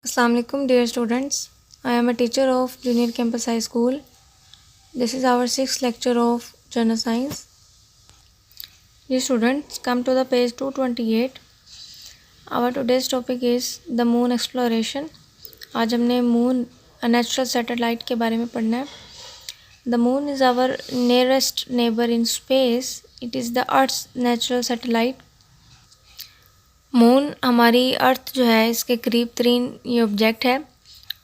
Assalamu alaikum dear students. I am a teacher of Junior Campus High School. This is our 6th lecture of General Science. Dear students, come to the page 228. Our today's topic is the moon exploration. आज हमने moon a natural satellite के बारे में पढ़ना है. The moon is our nearest neighbor in space. It is the Earth's natural satellite. Moon हमारी अर्थ जो है इसके करीब तरीन ये ऑब्जेक्ट है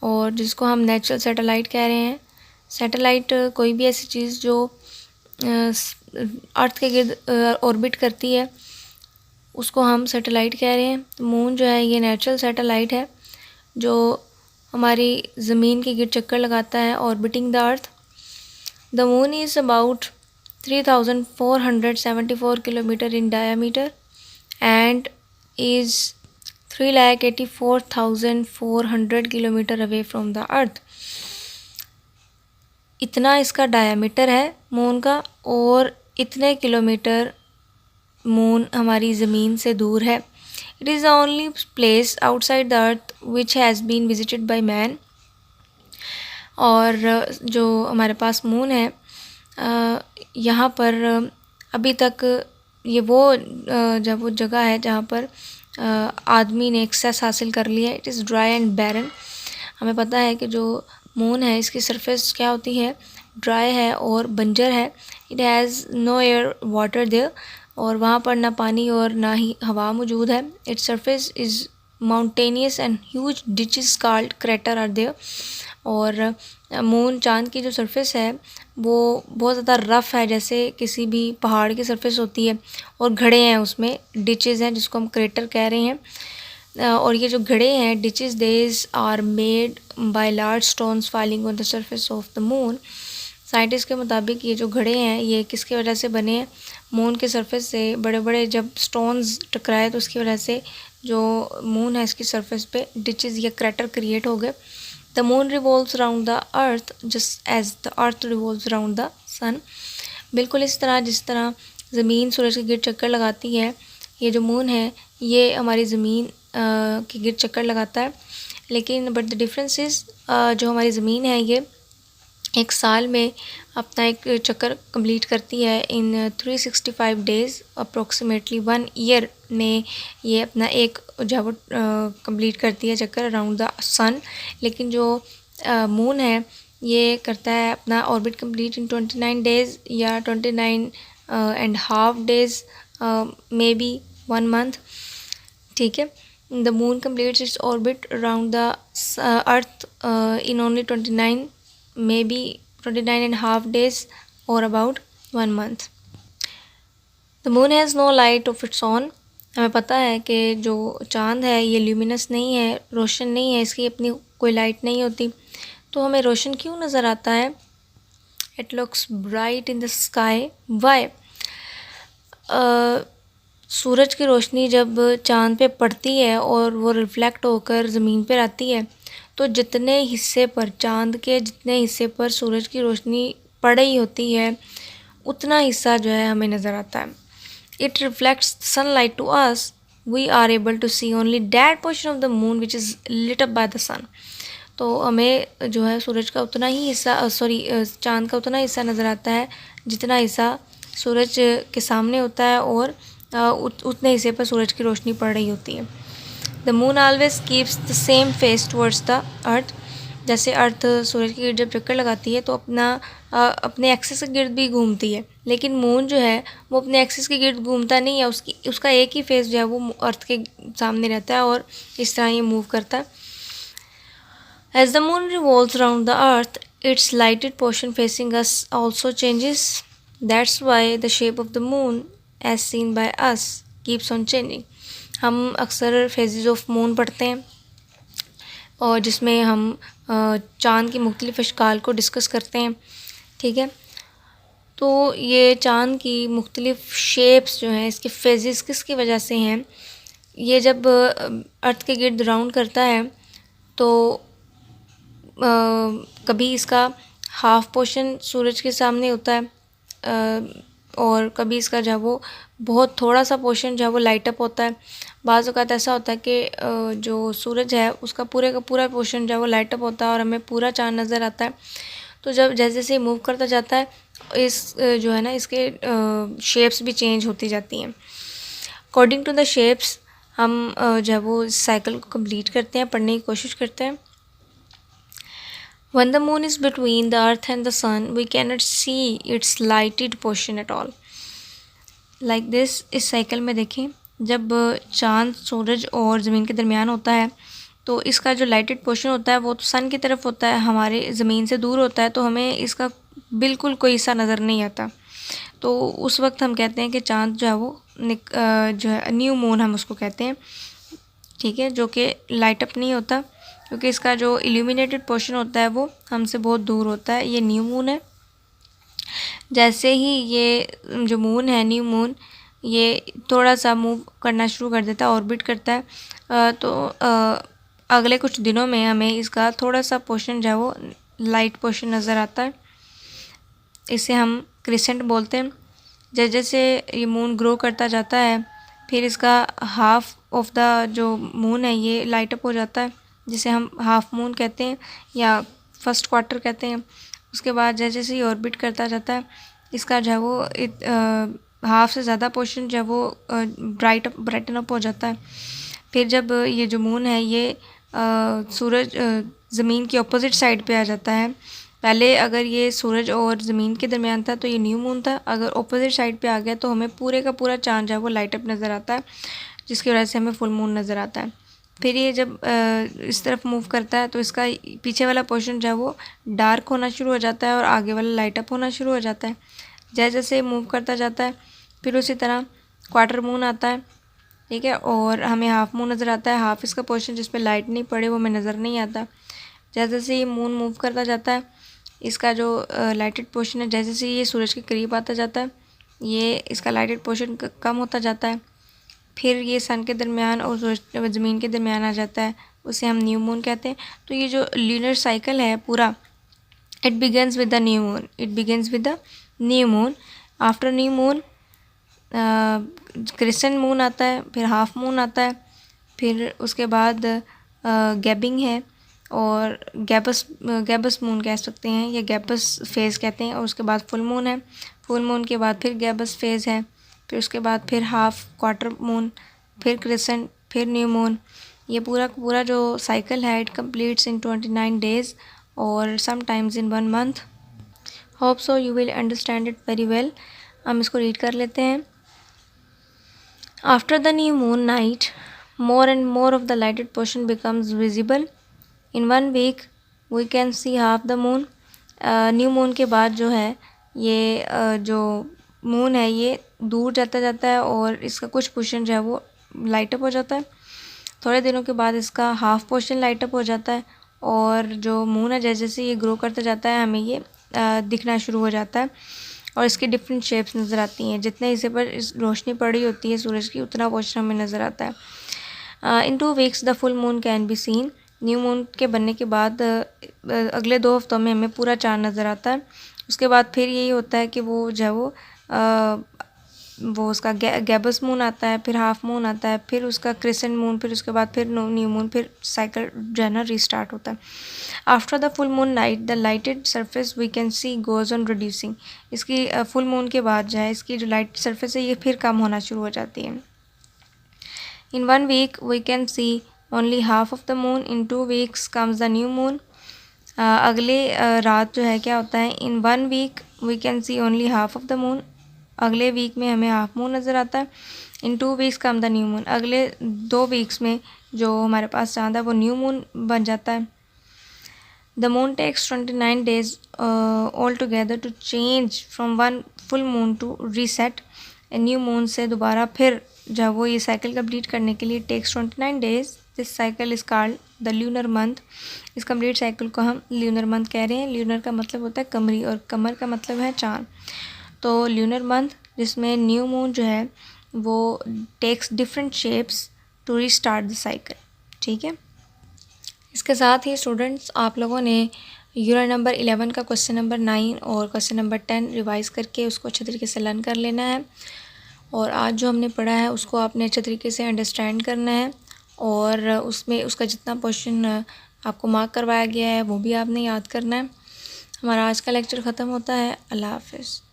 और जिसको हम नेचुरल सैटेलाइट कह रहे हैं. सैटेलाइट कोई भी ऐसी चीज़ जो अर्थ के गिर्द ऑर्बिट करती है उसको हम सैटेलाइट कह रहे हैं. मून जो है ये नेचुरल सैटेलाइट है जो हमारी ज़मीन के गिर्द चक्कर लगाता है orbiting the earth. The moon is about 3474 kilometre in diameter and is 3,84,400 kilometre away from the earth. इतना इसका डायामीटर है मून का और इतने किलोमीटर मून हमारी ज़मीन से दूर है. It is the only place outside the earth which has been visited by man. और जो हमारे पास मून है यहाँ पर अभी तक ये वो जगह है जहाँ पर आदमी ने एक्सेस हासिल कर लिया है. इट इज़ ड्राई एंड बैरन. हमें पता है कि जो मून है इसकी सरफेस क्या होती है, ड्राई है और बंजर है. It has no air water there और वहाँ पर ना पानी और ना ही हवा मौजूद है. Its surface is mountainous and huge ditches called crater are there. और मून चाँद की जो सरफेस है वो बहुत ज़्यादा रफ़ है जैसे किसी भी पहाड़ की सरफेस होती है और घड़े हैं उसमें डिचेस हैं जिसको हम क्रेटर कह रहे हैं. और ये जो घड़े हैं ditches these are made by large stones falling on the surface of the moon. Scientist के मुताबिक ये जो घड़े हैं ये किसकी वजह से बने हैं, मून के सरफेस से बड़े बड़े जब स्टोन्स टकराए तो उसकी वजह से जो मून है इसकी सरफेस पे डिचेस या क्रेटर क्रिएट हो गए. The moon revolves around the earth just as the earth revolves around the sun. बिल्कुल इस तरह जिस तरह ज़मीन सूरज के गिर्द चक्कर लगाती है ये जो मून है ये हमारी ज़मीन के गिर्द चक्कर लगाता है. लेकिन बट द डिफरेंस इज़ जो हमारी ज़मीन है ये एक साल में अपना एक चक्कर कंप्लीट करती है इन 365 डेज़. अप्रोक्सीमेटली 1 ईयर में ये अपना एक जो वो कंप्लीट करती है चक्कर अराउंड द सन. लेकिन जो मून है ये करता है अपना ऑर्बिट कंप्लीट इन 29 डेज़ या 29 and half days may be 1 month. ठीक है. The moon completes its orbit around the earth in only 29 maybe 29 and half days or about 1 month. The moon has no light of its own. हमें पता है कि जो चाँद है ये ल्यूमिनस नहीं है, रोशन नहीं है, इसकी अपनी कोई लाइट नहीं होती. तो हमें रोशन क्यों नज़र आता है? It looks bright in the sky. Why? सूरज की रोशनी जब चाँद पे पड़ती है और वो रिफ्लेक्ट होकर ज़मीन पर आती है तो जितने हिस्से पर चाँद के जितने हिस्से पर सूरज की रोशनी पड़ रही होती है उतना हिस्सा जो है हमें नज़र आता है. It reflects sunlight to us. We are able to see only that portion of the moon which is lit up by the sun. तो हमें जो है सूरज का उतना ही हिस्सा चाँद का उतना हिस्सा नज़र आता है जितना हिस्सा सूरज के सामने होता है और उतने हिस्से पर सूरज की रोशनी पड़ रही होती है. The moon always keeps the same face towards the earth. जैसे अर्थ सूरज के गिर्द जब चक्कर लगाती है तो अपने एक्सिस के गिर्द भी घूमती है. लेकिन मून जो है वो अपने एक्सिस के गिर्द घूमता नहीं है. उसका एक ही फेस जो है वो अर्थ के सामने रहता है और इस तरह ये मूव करता है. As the moon revolves around the earth its lighted portion facing us also changes. That's why the shape of the moon as seen by us keeps on changing. हम अक्सर फेजेस ऑफ मून पढ़ते हैं और जिसमें हम चाँद की मुख्तलिफ अशकाल को डिस्कस करते हैं. ठीक है. तो ये चाँद की मुख्तलिफ शेप्स जो हैं इसके फेजेस किसकी वजह से हैं, ये जब अर्थ के गिर्द राउंड करता है तो कभी इसका हाफ पोर्शन सूरज के सामने होता है और कभी इसका जो है वो बहुत थोड़ा सा पोर्शन जो है वो लाइट अप होता है बाज़ औक़ात ऐसा होता है कि जो सूरज है उसका पूरे का पूरा पोर्शन जो है वो लाइट अप होता है और हमें पूरा चाँद नज़र आता है। तो जब जैसे जैसे मूव करता जाता है इस जो है ना इसके शेप्स भी चेंज होती जाती हैं। अकॉर्डिंग टू द शेप्स हम जो है वो इस साइकिल को कंप्लीट करते हैं, पढ़ने की कोशिश करते हैं। When the moon is between the earth and the sun, we cannot see its lighted portion at all. Like this, इस साइकिल में देखें, जब चाँद सूरज और ज़मीन के दरमियान होता है तो इसका जो लाइटेड पोर्शन होता है वो तो सन की तरफ होता है, हमारे ज़मीन से दूर होता है, तो हमें इसका बिल्कुल कोई सा नज़र नहीं आता। तो उस वक्त हम कहते हैं कि चाँद जो है वो जो है न्यू मून हम उसको कहते हैं, ठीक है, जो कि लाइट अप नहीं होता क्योंकि इसका जो इल्यूमिनेटेड पोर्शन होता है वो हमसे बहुत दूर होता है। ये न्यू मून है। जैसे ही ये जो मून है न्यू मून ये थोड़ा सा मूव करना शुरू कर देता है, ऑर्बिट करता है, तो अगले कुछ दिनों में हमें इसका थोड़ा सा पोर्शन जो है वो लाइट पोर्शन नज़र आता है। इसे हम क्रिसेंट बोलते हैं। जैसे जैसे ये मून ग्रो करता जाता है फिर इसका हाफ ऑफ द जो मून है ये लाइट अप हो जाता है, जिसे हम हाफ मून कहते हैं या फर्स्ट क्वार्टर कहते हैं। उसके बाद जैसे जैसे ये ऑर्बिट करता जाता है इसका जो है वो हाफ से ज़्यादा पोर्शन जो है वो ब्राइटन अप हो जाता है। फिर जब ये जो मून है ये सूरज ज़मीन की अपोजिट साइड पे आ जाता है। पहले अगर ये सूरज और ज़मीन के दरमियान था तो ये न्यू मून था, अगर अपोजिट साइड पे आ गया तो हमें पूरे का पूरा चाँद जो है वो लाइट अप नज़र आता है, जिसकी वजह से हमें फुल मून नज़र आता है। फिर ये जब इस तरफ मूव करता है तो इसका पीछे वाला पोर्शन जो है वो डार्क होना शुरू हो जाता है और आगे वाला लाइट अप होना शुरू हो जाता है। जैसे जैसे मूव करता जाता है फिर उसी तरह क्वार्टर मून आता है, ठीक है, और हमें हाफ मून नज़र आता है। हाफ इसका पोर्शन जिस पे लाइट नहीं पड़े वो हमें नज़र नहीं आता। जैसे जैसे ये मून मूव करता जाता है इसका जो लाइटेड पोर्शन है जैसे जैसे ये सूरज के करीब आता जाता है ये इसका लाइटेड पोर्शन कम होता जाता है। फिर ये सन के दरमियान और ज़मीन के दरमियान आ जाता है, उसे हम न्यू मून कहते हैं। तो ये जो ल्यूनर साइकिल है पूरा it begins with the new moon, it begins with the new moon. After new moon crescent moon आता है, फिर हाफ मून आता है, फिर उसके बाद गैबिंग है और गैबस मून कह सकते हैं या गैबस फेज़ कहते हैं, और उसके बाद फुल मून है। फुल मून के बाद फिर गैबस फेज़ है, फिर उसके बाद फिर हाफ क्वार्टर मून, फिर क्रिसेंट, फिर न्यू मून। ये पूरा जो साइकिल है इट कम्प्लीट्स इन 29 डेज़ और sometimes in 1 month. Hope so you will understand it very well. हम इसको रीड कर लेते हैं। After the new moon night more and more of the lighted portion becomes visible. In 1 week we can see half the moon. New moon के बाद जो है ये जो मून है ये दूर जाता है और इसका कुछ पोर्शन जो है वो लाइट अप हो जाता है। थोड़े दिनों के बाद इसका हाफ पोर्शन लाइट अप हो जाता है और जो मून है जैसे जैसे ये ग्रो करता जाता है हमें ये दिखना शुरू हो जाता है और इसकी डिफरेंट शेप्स नज़र आती हैं। जितने हिस्से पर इस रोशनी पड़ी होती है सूरज की उतना पोर्शन हमें नज़र आता है। इन 2 weeks the full moon can be seen. New moon के बनने के बाद अगले 2 हफ्तों में हमें पूरा चाँद नज़र आता है। उसके बाद फिर यही होता है कि वो जो है वो उसका गैबस मून आता है, फिर हाफ मून आता है, फिर उसका क्रिसेंट मून, फिर उसके बाद फिर न्यू मून, फिर साइकिल जो है ना रीस्टार्ट होता है। After the full moon night the lighted surface we can see goes on reducing. इसकी फुल मून के बाद जो है इसकी जो लाइट सरफेस है ये फिर कम होना शुरू हो जाती है। In 1 week we can see only half of the moon. In 2 weeks comes the new moon. अगले रात जो है क्या होता है in 1 week we can see only half of the moon. अगले वीक में हमें हाफ मून नज़र आता है। in 2 weeks come the new moon. अगले 2 वीक्स में जो हमारे पास चाँद है वो न्यू मून बन जाता है। The moon takes 29 days altogether to change from one full moon to reset. New moon से दोबारा फिर जब वो ये साइकिल कंप्लीट करने के लिए takes 29 days. This cycle is called the lunar month. इस कंप्लीट साइकिल को हम ल्यूनर मंथ कह रहे हैं। ल्यूनर का मतलब होता है कमरी और कमर का मतलब है चाँद। तो ल्यूनर मंथ जिसमें न्यू मून जो है वो takes different shapes to restart the cycle, ठीक है। इसके साथ ही स्टूडेंट्स आप लोगों ने यूनिट नंबर 11 का क्वेश्चन नंबर 9 और क्वेश्चन नंबर 10 रिवाइज़ करके उसको अच्छे तरीके से लर्न कर लेना है। और आज जो हमने पढ़ा है उसको आपने अच्छे तरीके से अंडरस्टैंड करना है और उसमें उसका जितना पोर्शन आपको मार्क करवाया गया है वो भी आपने याद करना है। हमारा आज का लेक्चर ख़त्म होता है। अल्लाह हाफ़िज़।